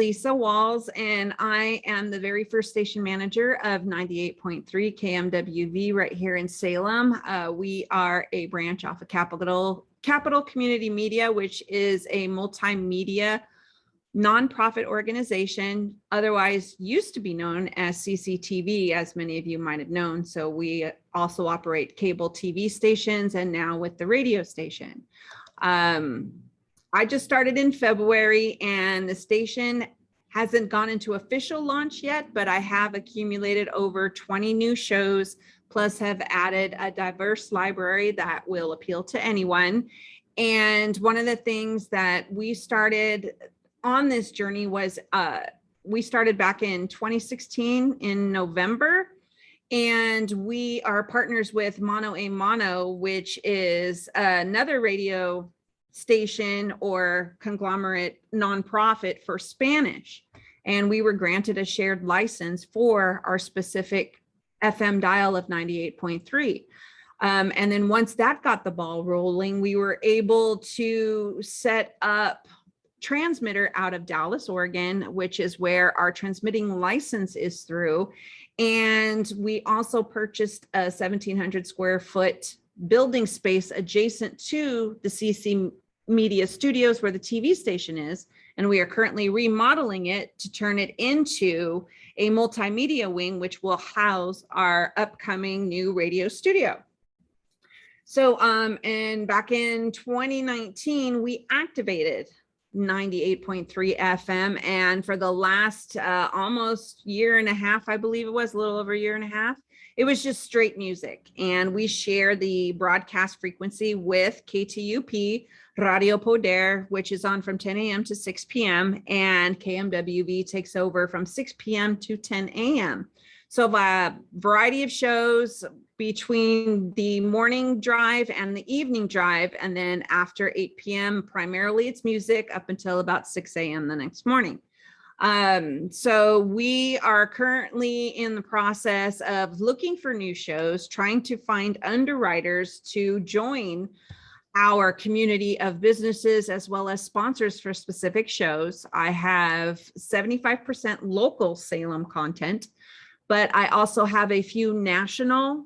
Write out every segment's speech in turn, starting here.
Lisa Walls, and I am the very first station manager of 98.3 KMWV right here in Salem. We are a branch off of Capital Community Media, which is a multimedia nonprofit organization, otherwise used to be known as CCTV, as many of you might have known. So we also operate cable TV stations and now with the radio station. I just started in February and the station hasn't gone into official launch yet, but I have accumulated over 20 new shows, plus have added a diverse library that will appeal to anyone. And one of the things that we started on this journey was we started back in 2016 in November, and we are partners with Mono a Mono, which is another radio station or conglomerate nonprofit for Spanish. And we were granted a shared license for our specific FM dial of 98.3. And then once that got the ball rolling, we were able to set up transmitter out of Dallas, Oregon, which is where our transmitting license is through. And we also purchased a 1,700 square foot building space adjacent to the CC Media Studios where the TV station is. And we are currently remodeling it to turn it into a multimedia wing, which will house our upcoming new radio studio. So, and back in 2019, we activated 98.3 FM, and for the last almost year and a half, I believe it was a little over a year and a half, it was just straight music. And we share the broadcast frequency with KTUP Radio Poder, which is on from 10 a.m. to 6 p.m. and KMWV takes over from 6 p.m. to 10 a.m. So a variety of shows between the morning drive and the evening drive. And then after 8 p.m., primarily it's music up until about 6 a.m. the next morning. So we are currently in the process of looking for new shows, trying to find underwriters to join our community of businesses as well as sponsors for specific shows. I have 75% local Salem content, but I also have a few national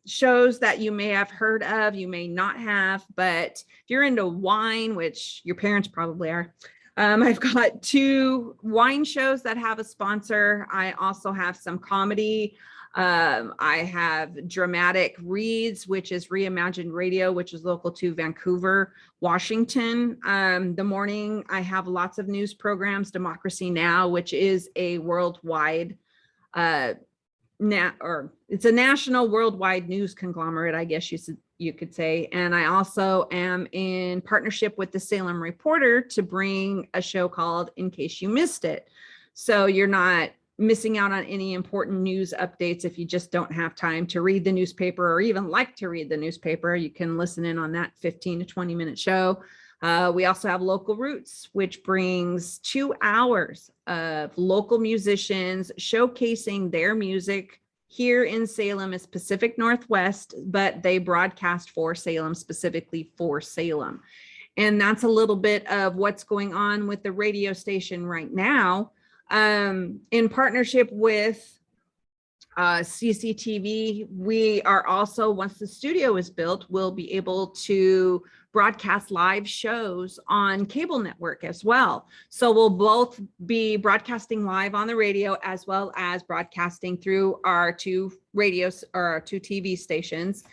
shows that you may have heard of, you may not have, but if you're into wine, which your parents probably are, I've got 2 wine shows that have a sponsor. I also have some comedy. I have Dramatic Reads, which is Reimagined Radio, which is local to Vancouver, Washington. The morning, I have lots of news programs, Democracy Now!, which is a worldwide it's a national worldwide news conglomerate, I guess you could say. And I also am in partnership with the Salem Reporter to bring a show called In Case You Missed It. So you're not missing out on any important news updates. If you just don't have time to read the newspaper or even like to read the newspaper, you can listen in on that 15 to 20 minute show. We also have Local Roots, which brings 2 hours of local musicians showcasing their music here in Salem is Pacific Northwest, but they broadcast for Salem, specifically for Salem. And that's a little bit of what's going on with the radio station right now. In partnership with CCTV, we are also, once the studio is built, we'll be able to broadcast live shows on cable network as well. So we'll both be broadcasting live on the radio as well as broadcasting through our 2 radios or our 2 TV stations.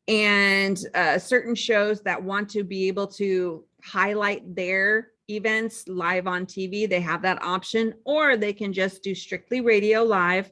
And certain shows that want to be able to highlight their events live on TV, they have that option, or they can just do strictly radio live.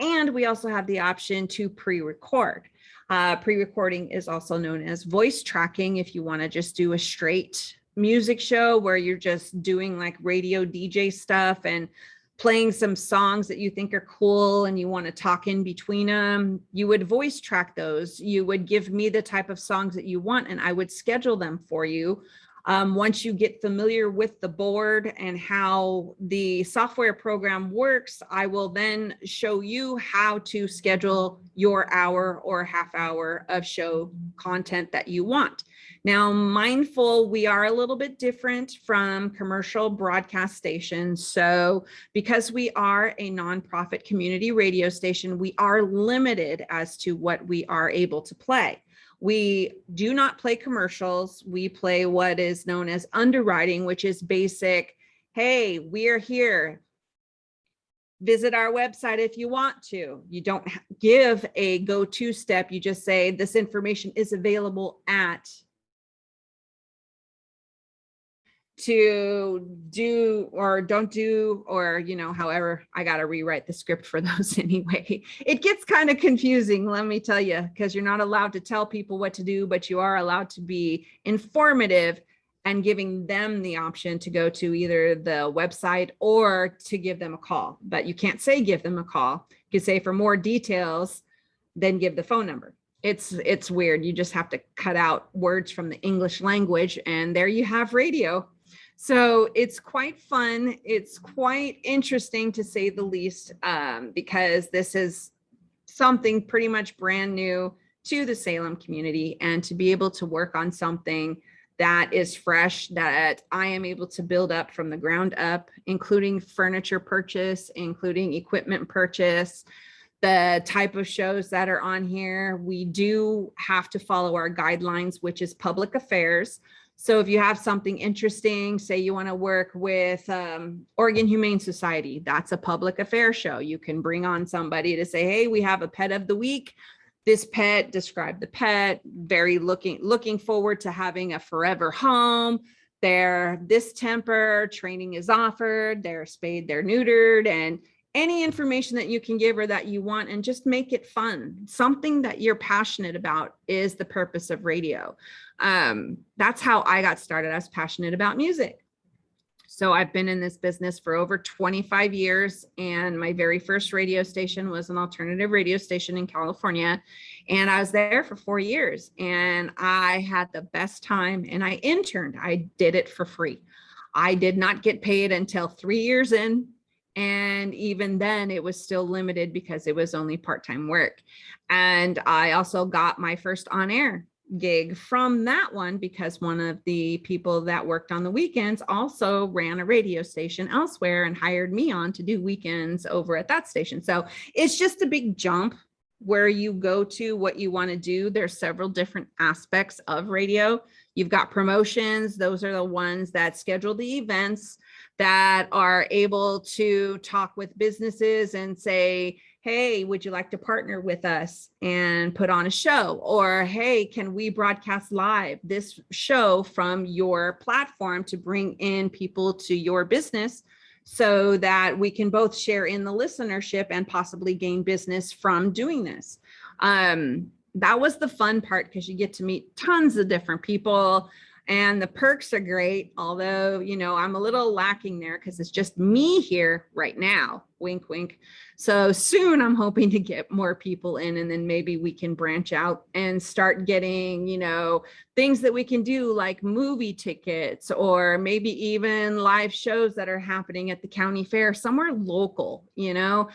And we also have the option to pre-record. Pre-recording is also known as voice tracking. If you want to just do a straight music show where you're just doing like radio DJ stuff and playing some songs that you think are cool and you want to talk in between them, you would voice track those. You would give me the type of songs that you want and I would schedule them for you. Once you get familiar with the board and how the software program works, I will then show you how to schedule your hour or half hour of show content that you want. Now, mindful, we are a little bit different from commercial broadcast stations. So because we are a nonprofit community radio station, we are limited as to what we are able to play. We do not play commercials. We play what is known as underwriting, which is basic. Hey, we are here. Visit our website if you want to. You don't give a go-to step. You just say this information is available at to do or don't do, or, you know, however, I got to rewrite the script for those anyway. It gets kind of confusing, let me tell you, because you're not allowed to tell people what to do, but you are allowed to be informative and giving them the option to go to either the website or to give them a call. But you can't say give them a call. You can say for more details, then give the phone number. It's weird. You just have to cut out words from the English language, and there you have radio. So it's quite fun. It's quite interesting, to say the least, because this is something pretty much brand new to the Salem community, and to be able to work on something that is fresh, that I am able to build up from the ground up, including furniture purchase, including equipment purchase, the type of shows that are on here. We do have to follow our guidelines, which is public affairs. So if you have something interesting, say you want to work with Oregon Humane Society, that's a public affairs show. You can bring on somebody to say, hey, we have a pet of the week. This pet, describe the pet, very looking forward to having a forever home. They're this temper, training is offered, they're spayed, they're neutered, and any information that you can give or that you want, and just make it fun. Something that you're passionate about is the purpose of radio. That's how I got started. I was passionate about music. So I've been in this business for over 25 years, and my very first radio station was an alternative radio station in California. And I was there for 4 years, and I had the best time, and I interned. I did it for free. I did not get paid until 3 years in. And even then it was still limited because it was only part-time work. And I also got my first on-air gig from that one, because one of the people that worked on the weekends also ran a radio station elsewhere and hired me on to do weekends over at that station. So it's just a big jump where you go to what you want to do. There's several different aspects of radio. You've got promotions. Those are the ones that schedule the events, that are able to talk with businesses and say, hey, would you like to partner with us and put on a show? Or, hey, can we broadcast live this show from your platform to bring in people to your business so that we can both share in the listenership and possibly gain business from doing this? That was the fun part, because you get to meet tons of different people. And the perks are great, although, you know, I'm a little lacking there because it's just me here right now, wink, wink. So soon I'm hoping to get more people in, and then maybe we can branch out and start getting, you know, things that we can do like movie tickets, or maybe even live shows that are happening at the county fair, somewhere local, you know,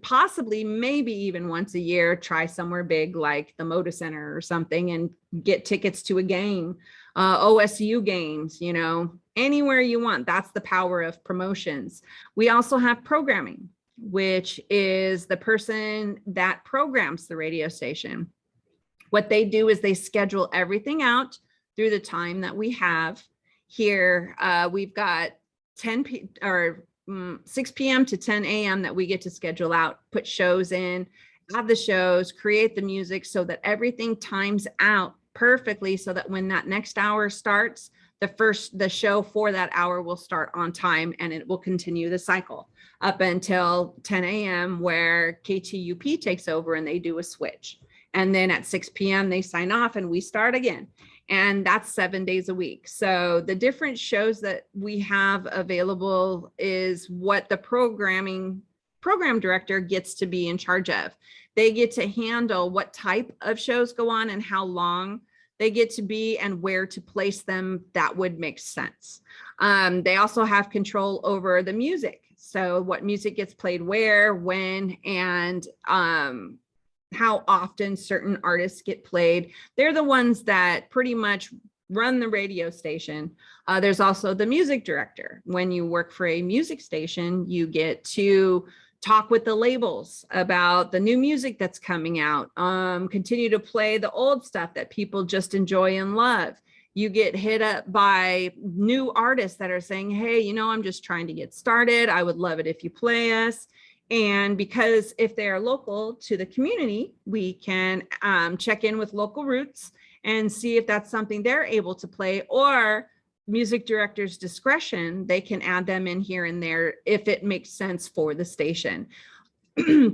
possibly maybe even once a year, try somewhere big like the Moda Center or something and get tickets to a game. OSU games, you know, anywhere you want. That's the power of promotions. We also have programming, which is the person that programs the radio station. What they do is they schedule everything out through the time that we have here. We've got 6 p.m. to 10 a.m. that we get to schedule out, put shows in, have the shows, create the music so that everything times out perfectly, so that when that next hour starts, the show for that hour will start on time, and it will continue the cycle up until 10 a.m. where KTUP takes over and they do a switch. And then at 6 p.m. they sign off and we start again. And that's 7 days a week. So the different shows that we have available is what the program director gets to be in charge of. They get to handle what type of shows go on and how long they get to be and where to place them that would make sense. They also have control over the music. So what music gets played where, when, and how often certain artists get played. They're the ones that pretty much run the radio station. There's also the music director. When you work for a music station, you get to talk with the labels about the new music that's coming out, continue to play the old stuff that people just enjoy and love. You get hit up by new artists that are saying, hey, you know, I'm just trying to get started. I would love it if you play us. And because if they're local to the community, we can check in with local roots and see if that's something they're able to play, or music director's discretion, they can add them in here and there if it makes sense for the station.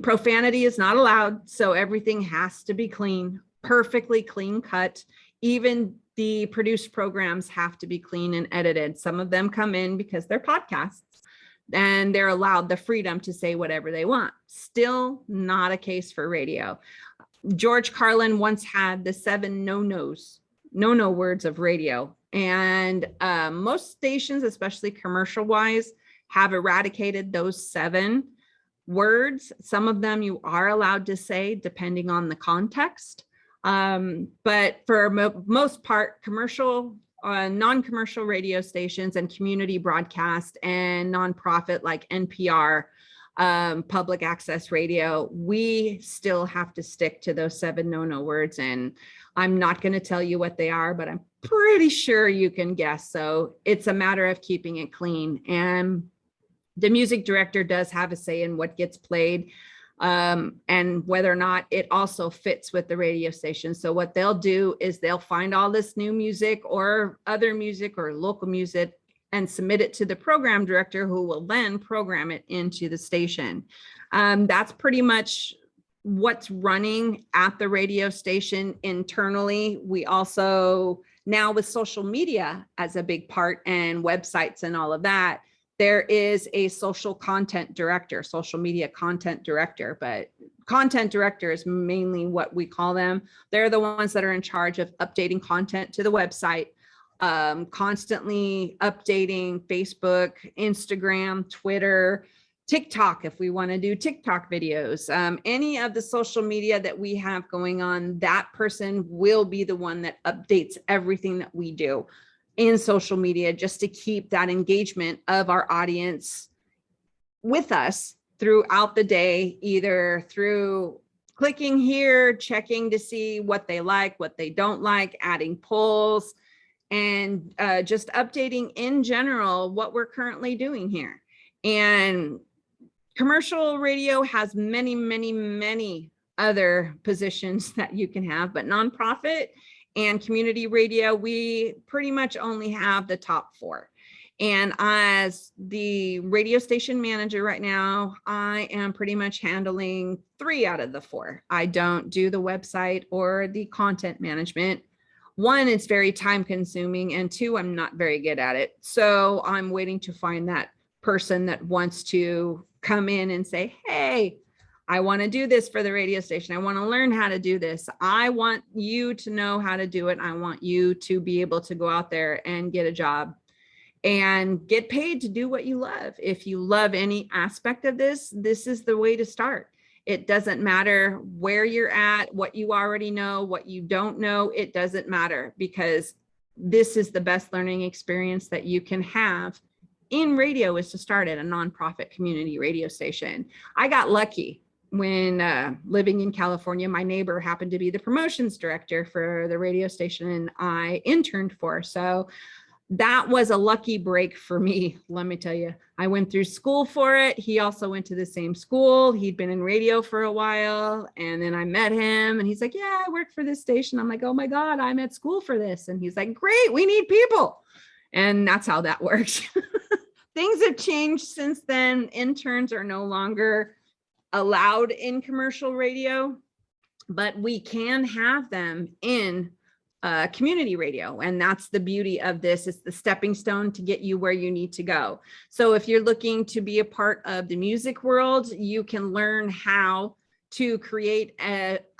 Profanity is not allowed, so everything has to be clean, perfectly clean cut. Even the produced programs have to be clean and edited. Some of them come in because they're podcasts and they're allowed the freedom to say whatever they want. Still not a case for radio. George Carlin once had the 7 no words of radio. And most stations, especially commercial wise, have eradicated those 7 words. Some of them you are allowed to say depending on the context. But for most part, commercial, non-commercial radio stations and community broadcast and nonprofit like NPR, public access radio, we still have to stick to those 7 no words. And I'm not going to tell you what they are, but I'm pretty sure you can guess. So it's a matter of keeping it clean. And the music director does have a say in what gets played, and whether or not it also fits with the radio station. So what they'll do is they'll find all this new music or other music or local music and submit it to the program director, who will then program it into the station. That's pretty much what's running at the radio station internally. We also, now with social media as a big part and websites and all of that, there is a social content director, social media content director, but content director is mainly what we call them. They're the ones that are in charge of updating content to the website, constantly updating Facebook, Instagram, Twitter, TikTok, if we want to do TikTok videos, any of the social media that we have going on, that person will be the one that updates everything that we do in social media, just to keep that engagement of our audience with us throughout the day, either through clicking here, checking to see what they like, what they don't like, adding polls, and just updating in general what we're currently doing here. And commercial radio has many, many, many other positions that you can have, but nonprofit and community radio, we pretty much only have the top 4. And as the radio station manager right now, I am pretty much handling 3 out of the 4. I don't do the website or the content management. 1, it's very time consuming, and 2, I'm not very good at it. So I'm waiting to find that person that wants to come in and say, hey, I want to do this for the radio station. I want to learn how to do this. I want you to know how to do it. I want you to be able to go out there and get a job and get paid to do what you love. If you love any aspect of this, this is the way to start. It doesn't matter where you're at, what you already know, what you don't know, it doesn't matter, because this is the best learning experience that you can have in radio, is to start at a nonprofit community radio station. I got lucky when living in California. My neighbor happened to be the promotions director for the radio station I interned for. So that was a lucky break for me, let me tell you. I went through school for it. He also went to the same school. He'd been in radio for a while. And then I met him and he's like, yeah, I work for this station. I'm like, oh my God, I'm at school for this. And he's like, great, we need people. And that's how that works. Things have changed since then. Interns are no longer allowed in commercial radio, but we can have them in community radio. And that's the beauty of this. It's the stepping stone to get you where you need to go. So if you're looking to be a part of the music world, you can learn how to create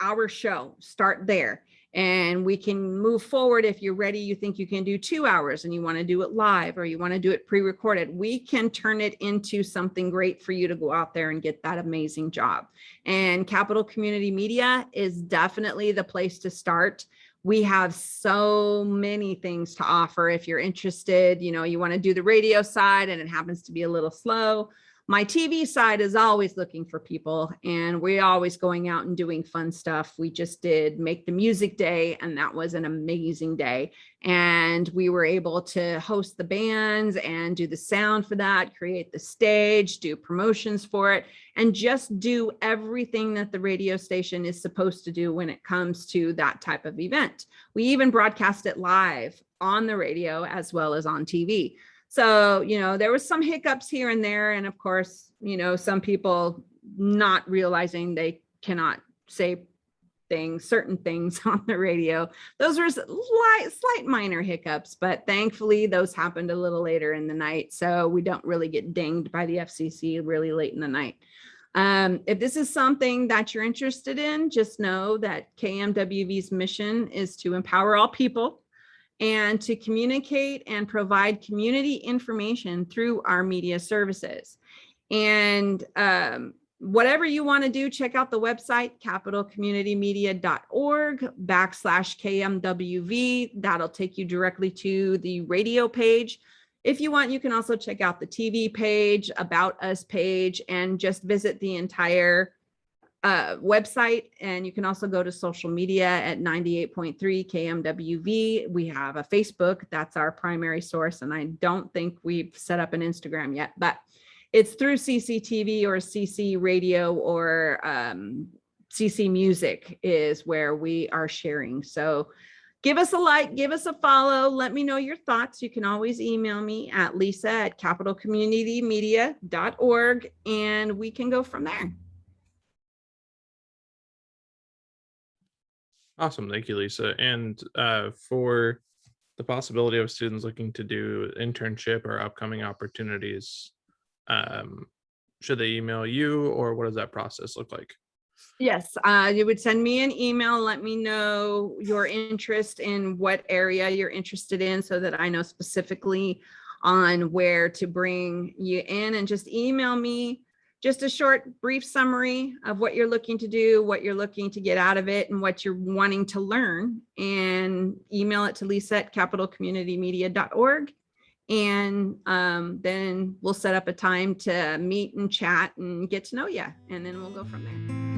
our show. Start there. And we can move forward. If you're ready, you think you can do 2 hours and you want to do it live, or you want to do it pre-recorded, we can turn it into something great for you to go out there and get that amazing job. And Capital Community Media is definitely the place to start. We have so many things to offer. If you're interested, you want to do the radio side and it happens to be a little slow, my TV side is always looking for people, and we're always going out and doing fun stuff. We just did Make the Music Day, and that was an amazing day. And we were able to host the bands and do the sound for that, create the stage, do promotions for it, and just do everything that the radio station is supposed to do when it comes to that type of event. We even broadcast it live on the radio as well as on TV. So, there was some hiccups here and there. And of course, some people not realizing they cannot say certain things on the radio. Those were slight minor hiccups, but thankfully those happened a little later in the night. So we don't really get dinged by the FCC really late in the night. If this is something that you're interested in, just know that KMWV's mission is to empower all people and to communicate and provide community information through our media services. And whatever you want to do, check out the website, capitalcommunitymedia.org/KMWV. That'll take you directly to the radio page. If you want, you can also check out the TV page, About Us page, and just visit the entire website. And you can also go to social media at 98.3 KMWV. We have a Facebook, that's our primary source. And I don't think we've set up an Instagram yet, but it's through CCTV or CC Radio or CC Music is where we are sharing. So give us a like, give us a follow. Let me know your thoughts. You can always email me at lisa@capitalcommunitymedia.org, and we can go from there. Awesome. Thank you, Lisa. And for the possibility of students looking to do internship or upcoming opportunities, should they email you, or what does that process look like? Yes, you would send me an email, let me know your interest in what area you're interested in so that I know specifically on where to bring you in, and just email me just a short, brief summary of what you're looking to do, what you're looking to get out of it, and what you're wanting to learn, and email it to lisa@capitalcommunitymedia.org. And then we'll set up a time to meet and chat and get to know you, and then we'll go from there.